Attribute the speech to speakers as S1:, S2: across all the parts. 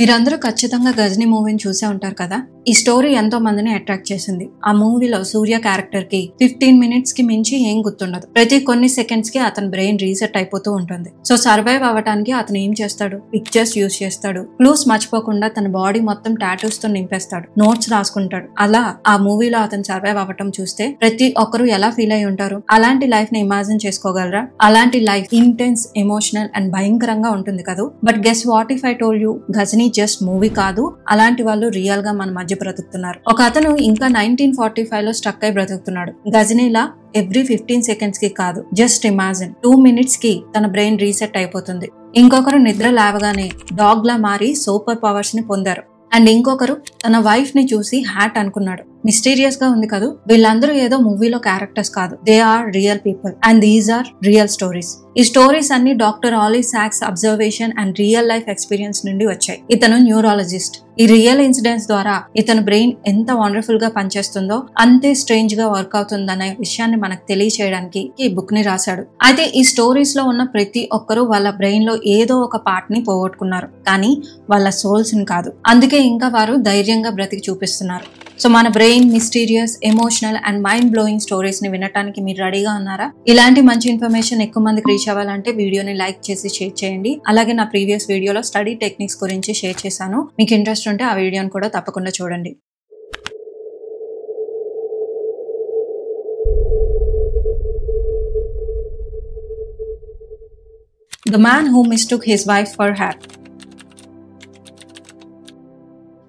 S1: మీరందరూ ఖచ్చితంగా గజనీ మూవీని చూసే ఉంటారు కదా. ఈ స్టోరీ ఎంతో మందిని అట్రాక్ట్ చేసింది. ఆ మూవీలో సూర్య క్యారెక్టర్ కి 15 మినిట్స్ కి మించి ఏం గుర్తుండదు. ప్రతి కొన్ని సెకండ్స్ కి అతని బ్రెయిన్ రీసెట్ అయిపోతూ ఉంటుంది. సో సర్వైవ్ అవ్వడానికి అతను ఏం చేస్తాడు, పిక్చర్స్ యూజ్ చేస్తాడు, క్లూస్ మర్చిపోకుండా తన బాడీ మొత్తం టాటూస్ తో నింపేస్తాడు, నోట్స్ రాసుకుంటాడు. అలా ఆ మూవీలో అతను సర్వైవ్ అవ్వటం చూస్తే ప్రతి ఒక్కరు ఎలా ఫీల్ అయి ఉంటారు. అలాంటి లైఫ్ ని ఇమాజిన్ చేసుకోగలరా? అలాంటి లైఫ్ ఇంటెన్స్, ఎమోషనల్ అండ్ భయంకరంగా ఉంటుంది కదా. But guess what if I told you, Ghajini just movie కాదు, అలాంటి వాళ్ళు రియల్ గా మన మధ్య బ్రతుకుతున్నారు. ఒక అతను ఇంకా 1945 లో స్ట్రక్ అయి బ్రతుకుతున్నాడు. గజనీలా ఎవ్రీ 15 సెకండ్స్ కి కాదు, జస్ట్ ఇమాజిన్ 2 మినిట్స్ కి తన బ్రెయిన్ రీసెట్ అయిపోతుంది. ఇంకొకరు నిద్ర లేవగానే డాగ్ లా మారి సూపర్ పవర్స్ ని పొందారు. అండ్ ఇంకొకరు తన వైఫ్ ని చూసి హ్యాట్ అనుకున్నాడు. మిస్టీరియస్ గా ఉంది కదా. వీళ్ళందరూ ఏదో మూవీలో క్యారెక్టర్స్ కాదు, they are real people and these are real stories. ఈ స్టోరీస్ అన్ని doctor Ollie Sacks observation and real life experience నుండి వచ్చాయి. ఇతను న్యూరాలజిస్ట్. ఈ రియల్ ఇన్సిడెంట్స్ ద్వారా ఇతను బ్రెయిన్ ఎంత వండర్ఫుల్ గా పనిచేస్తుందో అంతే స్ట్రేంజ్ గా వర్క్ అవుతుందనే విషయాన్ని మనకు తెలియచేయడానికి ఈ బుక్ ని రాశాడు. అయితే ఈ స్టోరీస్ లో ఉన్న ప్రతి ఒక్కరూ వాళ్ళ బ్రెయిన్ లో ఏదో ఒక పార్ట్ ని పోగొట్టుకున్నారు, కానీ వాళ్ళ సోల్స్ ని కాదు. అందుకే ఇంకా వారు ధైర్యంగా బ్రతికి చూపిస్తున్నారు. సో మన brain mysterious, emotional and mind blowing stories ని వినడానికి మీరు రెడీగా ఉన్నారా? ఇలాంటి మంచి ఇన్ఫర్మేషన్ ఎక్కువ మందికి రీచ్ అవ్వాలంటే వీడియోని లైక్ చేసి షేర్ చేయండి. అలాగే నా ప్రీవియస్ వీడియోలో స్టడీ టెక్నిక్స్ గురించి షేర్ చేశాను. మీకు ఇంట్రెస్ట్ ఉంటే ఆ వీడియోని కూడా తప్పకుండా చూడండి. The man who mistook his wife for her.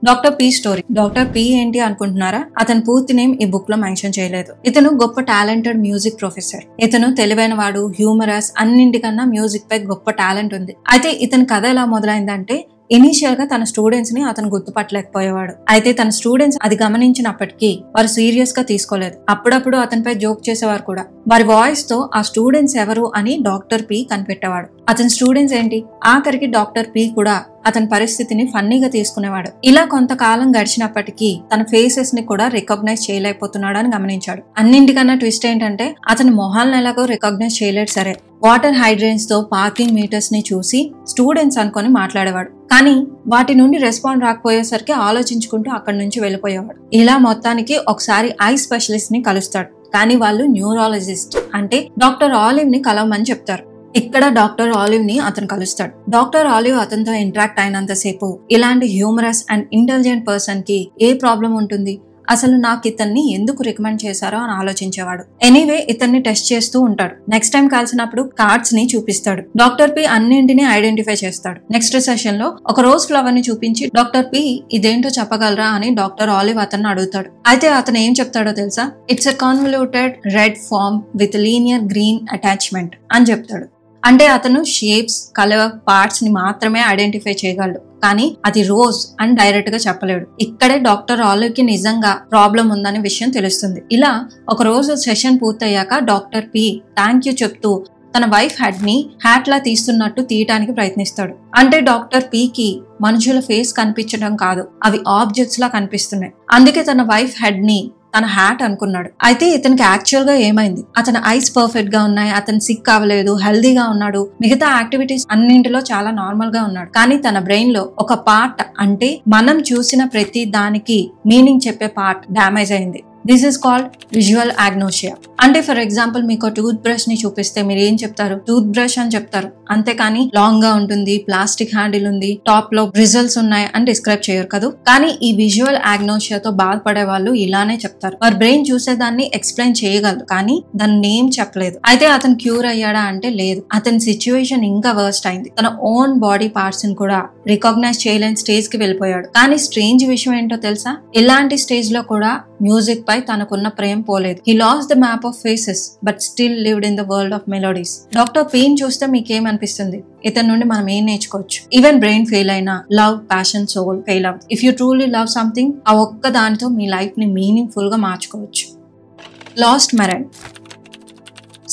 S1: Doctor P story. Doctor P ఏంటి అనుకుంటున్నారా? అతని పూర్తి నేమ్ ఈ బుక్ లో మెన్షన్ చేయలేదు. ఇతను గొప్ప టాలెంటెడ్ మ్యూజిక్ ప్రొఫెసర్. ఇతను తెలివైన వాడు, హ్యూమరస్, అన్నింటికన్నా మ్యూజిక్ పై గొప్ప టాలెంట్ ఉంది. అయితే ఇతని కథ ఎలా మొదలైందంటే, ఇనీషియల్ గా తన స్టూడెంట్స్ ని అతను గుర్తుపట్టలేకపోయేవాడు. అయితే తన స్టూడెంట్స్ అది గమనించినప్పటికీ వారు సీరియస్ గా తీసుకోలేదు. అప్పుడప్పుడు అతనిపై జోక్ చేసేవారు కూడా. వారి వాయిస్ తో ఆ స్టూడెంట్స్ ఎవరు అని డాక్టర్ పి కనిపెట్టేవాడు. అతని స్టూడెంట్స్ ఏంటి, ఆఖరికి డాక్టర్ పి కూడా అతని పరిస్థితిని ఫన్నీగా తీసుకునేవాడు. ఇలా కొంతకాలం గడిచినప్పటికీ తన ఫేసెస్ ని కూడా రికగ్నైజ్ చేయలేకపోతున్నాడు అని గమనించాడు. అన్నింటికన్నా ట్విస్ట్ ఏంటంటే, అతని మొహాలను ఎలాగో రికగ్నైజ్ చేయలేడు సరే, వాటర్ హైడ్రెన్స్ తో పార్కింగ్ మీటర్స్ ని చూసి స్టూడెంట్స్ అనుకొని మాట్లాడేవాడు. కానీ వాటి నుండి రెస్పాండ్ రాకపోయేసరికి ఆలోచించుకుంటూ అక్కడి నుంచి వెళ్ళిపోయేవాడు. ఇలా మొత్తానికి ఒకసారి ఐ స్పెషలిస్ట్ ని కలుస్తాడు. కానీ వాళ్ళు న్యూరాలజిస్ట్, అంటే డాక్టర్ ఆలివ్ ని కలవమని చెప్తారు. ఇక్కడ డాక్టర్ ఆలివ్ ని అతను కలుస్తాడు. డాక్టర్ ఆలివ్ అతనితో ఇంటరాక్ట్ అయినంతసేపు ఇలాంటి హ్యూమరస్ అండ్ ఇంటెలిజెంట్ పర్సన్ కి ఏ ప్రాబ్లం ఉంటుంది, అసలు నాకు ఇతన్ని ఎందుకు రికమెండ్ చేశారో అని ఆలోచించేవాడు. ఎనీవే ఇతన్ని టెస్ట్ చేస్తూ ఉంటాడు. నెక్స్ట్ టైం కలిసినప్పుడు కార్డ్స్ ని చూపిస్తాడు. డాక్టర్ పి అన్నింటినీ ఐడెంటిఫై చేస్తాడు. నెక్స్ట్ సెషన్ లో ఒక రోజ్ ఫ్లవర్ ని చూపించి, డాక్టర్ పి ఇదేంటో చెప్పగలరా అని డాక్టర్ ఆలివ్ అతన్ని అడుగుతాడు. అయితే అతను ఏం చెప్తాడో తెలుసా? It's a convoluted red form with linear green attachment అని చెప్తాడు. అంటే అతను షేప్స్, కలర్, పార్ట్స్ ని మాత్రమే ఐడెంటిఫై చేయగలడు, కానీ అది రోజ్ అని డైరెక్ట్ గా చెప్పలేడు. ఇక్కడే డాక్టర్ ఆలివ్ కి నిజంగా ప్రాబ్లం ఉందనే విషయం తెలుస్తుంది. ఇలా ఒక రోజు సెషన్ పూర్తయ్యాక డాక్టర్ పి థ్యాంక్ యూ చెప్తూ తన వైఫ్ హెడ్ ని హ్యాట్ లా తీస్తున్నట్టు తీయటానికి ప్రయత్నిస్తాడు. అంటే డాక్టర్ పి కి మనుషుల ఫేస్ కనిపించడం కాదు, అవి ఆబ్జెక్ట్స్ లా కనిపిస్తున్నాయి. అందుకే తన వైఫ్ హెడ్ ని తన హ్యాట్ అనుకున్నాడు. అయితే ఇతనికి యాక్చువల్ గా ఏమైంది? అతని ఐస్ పర్ఫెక్ట్ గా ఉన్నాయి, అతను సిక్ అవ్వలేదు, హెల్దీగా ఉన్నాడు, మిగతా యాక్టివిటీస్ అన్నింటిలో చాలా నార్మల్ గా ఉన్నాడు. కానీ తన బ్రెయిన్ లో ఒక పార్ట్, అంటే మనం చూసిన ప్రతి దానికి మీనింగ్ చెప్పే పార్ట్ డ్యామేజ్ అయింది. This is called visual agnosia. అంటే ఫర్ ఎగ్జాంపుల్ మీకు టూత్ బ్రష్ ని చూపిస్తే మీరు ఏం చెప్తారు? టూత్ బ్రష్ అని చెప్తారు, అంతేకాని లాంగ్ గా ఉంటుంది, ప్లాస్టిక్ హ్యాండిల్ ఉంది, టాప్ లో బ్రిజల్స్ ఉన్నాయి అని డిస్క్రైబ్ చేయరు కదా. కానీ ఈ విజువల్ ఆగ్నోషియాతో బాధపడే వాళ్ళు ఇలానే చెప్తారు. వారి బ్రెయిన్ చూసేదాన్ని ఎక్స్ప్లెయిన్ చేయగలదు, కానీ దాని నేమ్ చెప్పలేదు. అయితే అతను క్యూర్ అయ్యాడా అంటే లేదు. అతని సిచ్యువేషన్ ఇంకా వర్స్ట్ అయింది. తన ఓన్ బాడీ పార్ట్స్ ని కూడా రికగ్నైజ్ చేయలేని స్టేజ్ కి వెళ్ళిపోయాడు. కానీ స్ట్రేంజ్ విషయం ఏంటో తెలుసా? ఇలాంటి స్టేజ్ లో కూడా మ్యూజిక్ పై తనకున్న ప్రేమ పోలేదు. He lost the map of faces but still lived in the world of melodies. Doctor పీన్ చూస్తే మీకేమనిపిస్తుంది? ఇతని నుండి మనం ఏం నేర్చుకోవచ్చు? ఈవెన్ బ్రెయిన్ ఫెయిల్ అయినా లవ్, ప్యాషన్, సోల్ ఫెయిల్ అవుతుంది. If you truly love something, ఆ ఒక్క దానితో మీ లైఫ్ ని మీనింగ్ ఫుల్ గా మార్చుకోవచ్చు. Lost mariner.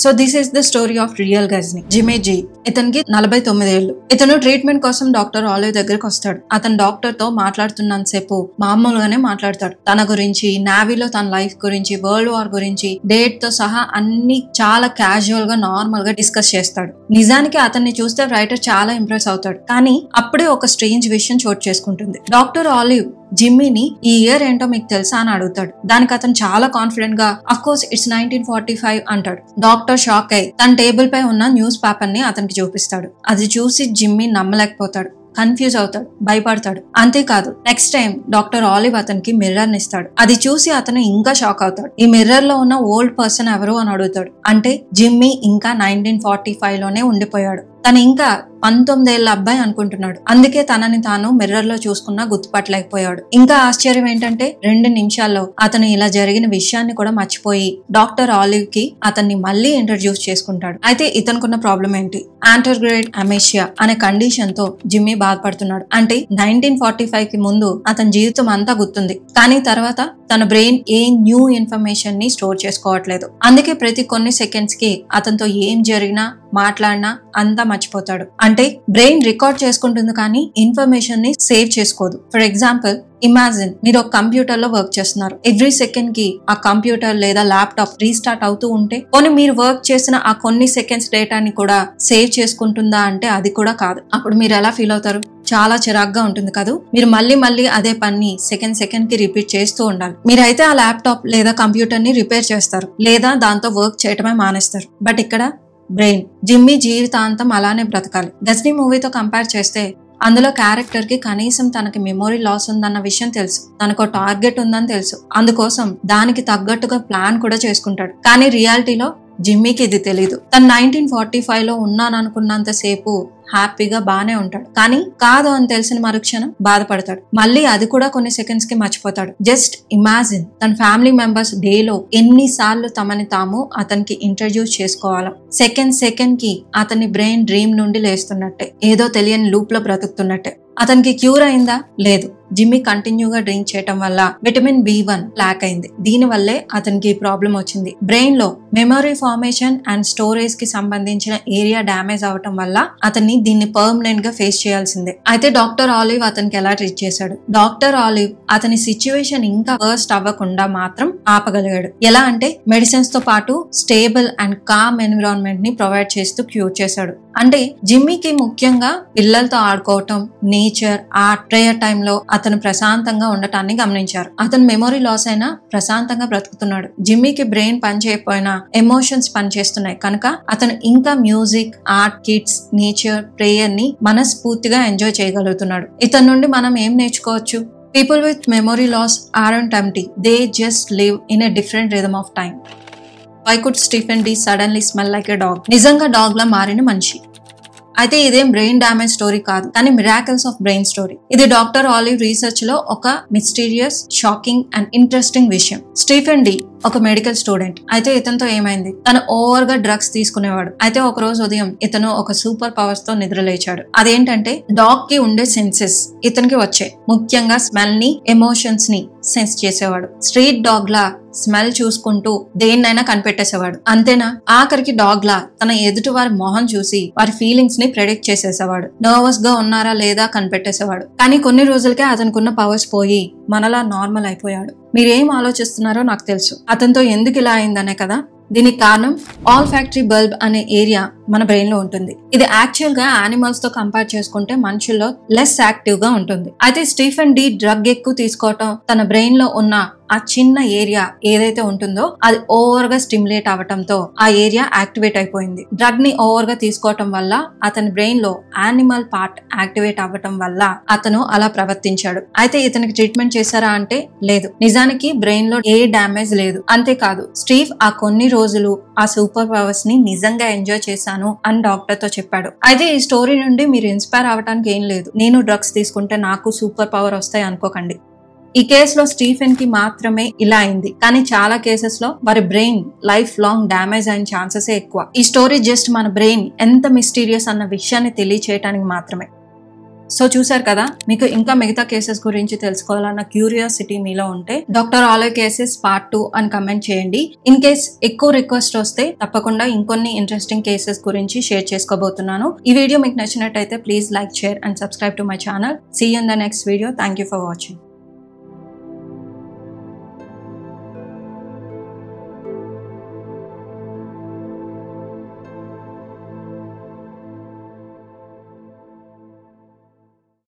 S1: So this is the story of real Ghajini. Jimmy G. ఇతనికి 49 ఏళ్ళు. ఇతను ట్రీట్మెంట్ కోసం డాక్టర్ ఆలివ్ దగ్గరికి వస్తాడు. అతను డాక్టర్ తో మాట్లాడుతున్నంతసేపు మామూలుగానే మాట్లాడతాడు. తన గురించి, నావీలో తన లైఫ్ గురించి, వరల్డ్ వార్ గురించి, డేట్ తో సహా అన్ని చాలా క్యాజువల్ గా నార్మల్ గా డిస్కస్ చేస్తాడు. నిజానికి అతన్ని చూస్తే రైటర్ చాలా ఇంప్రెస్ అవుతాడు. కానీ అప్పుడే ఒక స్ట్రేంజ్ విషయం చోటు చేసుకుంటుంది. డాక్టర్ ఆలివ్ జిమ్మీని ఈ ఇయర్ ఏంటో మీకు తెలుసా అని అడుగుతాడు. దానికి అతను చాలా కాన్ఫిడెంట్ గా అఫ్ కోర్స్ ఇట్స్ 1945 అంటాడు. డాక్టర్ షాక్ అయి తన టేబుల్ పై ఉన్న న్యూస్ పేపర్ ని అతనికి చూపిస్తాడు. అది చూసి జిమ్మీ నమ్మలేకపోతాడు, కన్ఫ్యూజ్ అవుతాడు, భయపడతాడు. అంతేకాదు నెక్స్ట్ టైం డాక్టర్ ఆలివ్ అతనికి మిర్రర్ ని ఇస్తాడు. అది చూసి అతను ఇంకా షాక్ అవుతాడు. ఈ మిర్రర్ లో ఉన్న ఓల్డ్ పర్సన్ ఎవరు అని అడుగుతాడు. అంటే జిమ్మీ ఇంకా 1945 లోనే ఉండిపోయాడు. తను ఇంకా 19 ఏళ్ల అబ్బాయి అనుకుంటున్నాడు. అందుకే తనని తాను మిర్రర్ లో చూసుకున్నా గుర్తుపట్టలేకపోయాడు. ఇంకా ఆశ్చర్యం ఏంటంటే 2 నిమిషాల్లో అతను ఇలా జరిగిన విషయాన్ని కూడా మర్చిపోయి డాక్టర్ ఆలివ్ కి అతన్ని మళ్ళీ ఇంట్రడ్యూస్ చేసుకుంటాడు. అయితే ఇతనుకున్న ప్రాబ్లం ఏంటి? యాంటర్గ్రేడ్ అమేషియా అనే కండిషన్ తో జిమ్మీ బాధపడుతున్నాడు. అంటే 1945 కి ముందు అతని జీవితం అంతా గుర్తుంది, కానీ తర్వాత తన బ్రెయిన్ ఏ న్యూ ఇన్ఫర్మేషన్ ని స్టోర్ చేసుకోవట్లేదు. అందుకే ప్రతి కొన్ని సెకండ్స్ కి అతనితో ఏం జరిగినా, మాట్లాడినా అంతా మర్చిపోతాడు. అంటే బ్రెయిన్ రికార్డ్ చేసుకుంటుంది కానీ ఇన్ఫర్మేషన్ ని సేవ్ చేసుకోదు. ఫర్ ఎగ్జాంపుల్, ఇమాజిన్ మీరు ఒక కంప్యూటర్ లో వర్క్ చేస్తున్నారు. ఎవ్రీ సెకండ్ కి ఆ కంప్యూటర్ లేదా ల్యాప్టాప్ రీస్టార్ట్ అవుతూ ఉంటే పోనీ మీరు వర్క్ చేసిన ఆ కొన్ని సెకండ్స్ డేటాని కూడా సేవ్ చేసుకుంటుందా అంటే అది కూడా కాదు. అప్పుడు మీరు ఎలా ఫీల్ అవుతారు? చాలా చిరాగ్గా ఉంటుంది కదా. మీరు మళ్ళీ అదే పని సెకండ్ కి రిపీట్ చేస్తూ ఉండాలి. మీరైతే ఆ ల్యాప్టాప్ లేదా కంప్యూటర్ ని రిపేర్ చేస్తారు, లేదా దాంతో వర్క్ చేయటమే మానేస్తారు. బట్ ఇక్కడ బ్రెయిన్, జిమ్మీ జీవితాంతం అలానే బ్రతకాలి. గజ్నీ మూవీతో కంపేర్ చేస్తే అందులో క్యారెక్టర్ కి కనీసం తనకి మెమొరీ లాస్ ఉందన్న విషయం తెలుసు, తనకు టార్గెట్ ఉందని తెలుసు. అందుకోసం దానికి తగ్గట్టుగా ప్లాన్ కూడా చేసుకుంటాడు. కానీ రియాలిటీలో జిమ్మీకి ఇది తెలీదు. తను 1945 లో ఉన్నాననుకున్నంత సేపు హ్యాపీగా బానే ఉంటాడు. కానీ కాదు అని తెలిసిన మరుక్షణం బాధపడతాడు. మళ్ళీ అది కూడా కొన్ని సెకండ్స్ కి మర్చిపోతాడు. జస్ట్ ఇమాజిన్, తన ఫ్యామిలీ మెంబర్స్ డేలో ఎన్నిసార్లు తమని తాము అతనికి ఇంట్రడ్యూస్ చేసుకోవాలో. సెకండ్ కి అతని బ్రెయిన్ డ్రీమ్ నుండి లేస్తున్నట్టే, ఏదో తెలియని లూప్ లో బ్రతుకుతున్నట్టే. అతనికి క్యూర్ అయిందా? లేదు. జిమ్మీ కంటిన్యూగా డ్రింక్ చేయటం వల్ల విటమిన్ B1 లాక్ అయింది. దీని వల్లే అతనికి ఈ ప్రాబ్లం వచ్చింది. బ్రెయిన్ లో మెమరీ ఫార్మేషన్ అండ్ స్టోరేజ్ కి సంబంధించిన ఏరియా డ్యామేజ్ అవటం వల్ల అతన్ని దీన్ని పర్మనెంట్ గా ఫేస్ చేయాల్సిందే. అయితే డాక్టర్ ఆలివ్ అతనికి ఎలా ట్రీట్ చేశాడు? డాక్టర్ ఆలివ్ అతని సిచ్యువేషన్ ఇంకా వర్స్ట్ అవ్వకుండా మాత్రం ఆపగలిగాడు. ఎలా అంటే మెడిసిన్స్ తో పాటు స్టేబుల్ అండ్ కామ్ ఎన్విరాన్మెంట్ ని ప్రొవైడ్ చేస్తూ క్యూర్ చేశాడు. అంటే జిమ్మీకి ముఖ్యంగా పిల్లలతో ఆడుకోవటం, నేచర్, ఆర్ట్, ప్రేయర్ టైంలో అతను ప్రశాంతంగా ఉండటాన్ని గమనించారు. అతను మెమొరీ లాస్ అయినా ప్రశాంతంగా బ్రతుకుతున్నాడు. జిమ్మీకి బ్రెయిన్ పనిచేయకపోయినా ఎమోషన్స్ పనిచేస్తున్నాయి కనుక అతను ఇంకా music, art, kids, nature, prayer ని మనస్ఫూర్తిగా ఎంజాయ్ చేయగలుగుతున్నాడు. ఇతని నుండి మనం ఏం నేర్చుకోవచ్చు? People with memory loss aren't empty. They just live in a different rhythm of time. Why could Stephen D suddenly smell like a dog? నిజంగా డాగ్ లా మారిన మనిషి. అయితే ఇదేం బ్రెయిన్ డ్యామేజ్ స్టోరీ కాదు, కానీ మిరాకిల్స్ ఆఫ్ బ్రెయిన్ స్టోరీ. ఇది doctor olive research లో ఒక మిస్టీరియస్, షాకింగ్ అండ్ ఇంట్రెస్టింగ్ విషయం. స్టీఫెన్ డి ఒక మెడికల్ స్టూడెంట్. అయితే ఇతనితో ఏమైంది? తను ఓవర్ గా డ్రగ్స్ తీసుకునేవాడు. అయితే ఒక రోజు ఉదయం ఇతను ఒక సూపర్ పవర్స్ తో నిద్రలేచాడు. అదేంటంటే డాగ్ కి ఉండే సెన్సెస్ ఇతనికి వచ్చాయి. ముఖ్యంగా స్మెల్ ని, ఎమోషన్స్ ని సెన్స్ చేసేవాడు. స్ట్రీట్ డాగ్ లా స్మెల్ చూసుకుంటూ దేన్నైనా కనిపెట్టేసేవాడు. అంతేనా, ఆఖరికి డాగ్ లా తన ఎదుటి వారి మొహం చూసి వారి ఫీలింగ్స్ ని ప్రెడిక్ట్ చేసేసేవాడు. నర్వస్ గా ఉన్నారా లేదా కనిపెట్టేసేవాడు. కానీ కొన్ని రోజులకే అతనుకున్న పవర్స్ పోయి మనలా నార్మల్ అయిపోయాడు. మీరేం ఆలోచిస్తున్నారో నాకు తెలుసు. అతనితో ఎందుకు ఇలా అయిందనే కదా. దీనికి కారణం ఆల్ ఫ్యాక్టరీ బల్బ్ అనే ఏరియా మన బ్రెయిన్ లో ఉంటుంది. ఇది యాక్చువల్ గా యానిమల్స్ తో కంపేర్ చేసుకుంటే మనుషుల్లో లెస్ యాక్టివ్ గా ఉంటుంది. అయితే స్టీఫెన్ డి డ్రగ్ ఎక్కువ తీసుకోవటం, తన బ్రెయిన్ లో ఉన్న ఆ చిన్న ఏరియా ఏదైతే ఉంటుందో అది ఓవర్ గా స్టిమ్యులేట్ అవటంతో ఆ ఏరియా యాక్టివేట్ అయిపోయింది. డ్రగ్ ని ఓవర్ గా తీసుకోవటం వల్ల అతని బ్రెయిన్ లో యానిమల్ పార్ట్ యాక్టివేట్ అవ్వటం వల్ల అతను అలా ప్రవర్తించాడు. అయితే ఇతనికి ట్రీట్మెంట్ చేశారా అంటే లేదు. నిజానికి బ్రెయిన్ లో ఏ డ్యామేజ్ లేదు. అంతేకాదు స్టీవ్ ఆ కొన్ని రోజులు ఆ సూపర్ పవర్స్ ని నిజంగా ఎంజాయ్ చేశాను అని డాక్టర్ తో చెప్పాడు. అయితే ఈ స్టోరీ నుండి మీరు ఇన్స్పైర్ అవడానికి ఏం లేదు. నేను డ్రగ్స్ తీసుకుంటే నాకు సూపర్ పవర్ వస్తాయి అనుకోకండి. ఈ కేసులో స్టీఫెన్ కి మాత్రమే ఇలా అయింది, కానీ చాలా కేసెస్ లో వారి బ్రెయిన్ లైఫ్ లాంగ్ డ్యామేజ్ అయిన ఛాన్సెస్ ఎక్కువ. ఈ స్టోరీ జస్ట్ మన బ్రెయిన్ ఎంత మిస్టీరియస్ అన్న విషయాన్ని తెలియచేయడానికి మాత్రమే. సో చూసారు కదా, మీకు ఇంకా మిగతా కేసెస్ గురించి తెలుసుకోవాలన్న క్యూరియాసిటీ మీలో ఉంటే డాక్టర్ ఆలయ్ కేసెస్ పార్ట్ 2 అని కమెంట్ చేయండి. ఇన్ కేస్ ఎక్కువ రిక్వెస్ట్ వస్తే తప్పకుండా ఇంకొన్ని ఇంట్రెస్టింగ్ కేసెస్ గురించి షేర్ చేసుకోబోతున్నాను. ఈ వీడియో మీకు నచ్చినట్టయితే please like, share and subscribe to my channel. See you in the next video. Thank you for watching.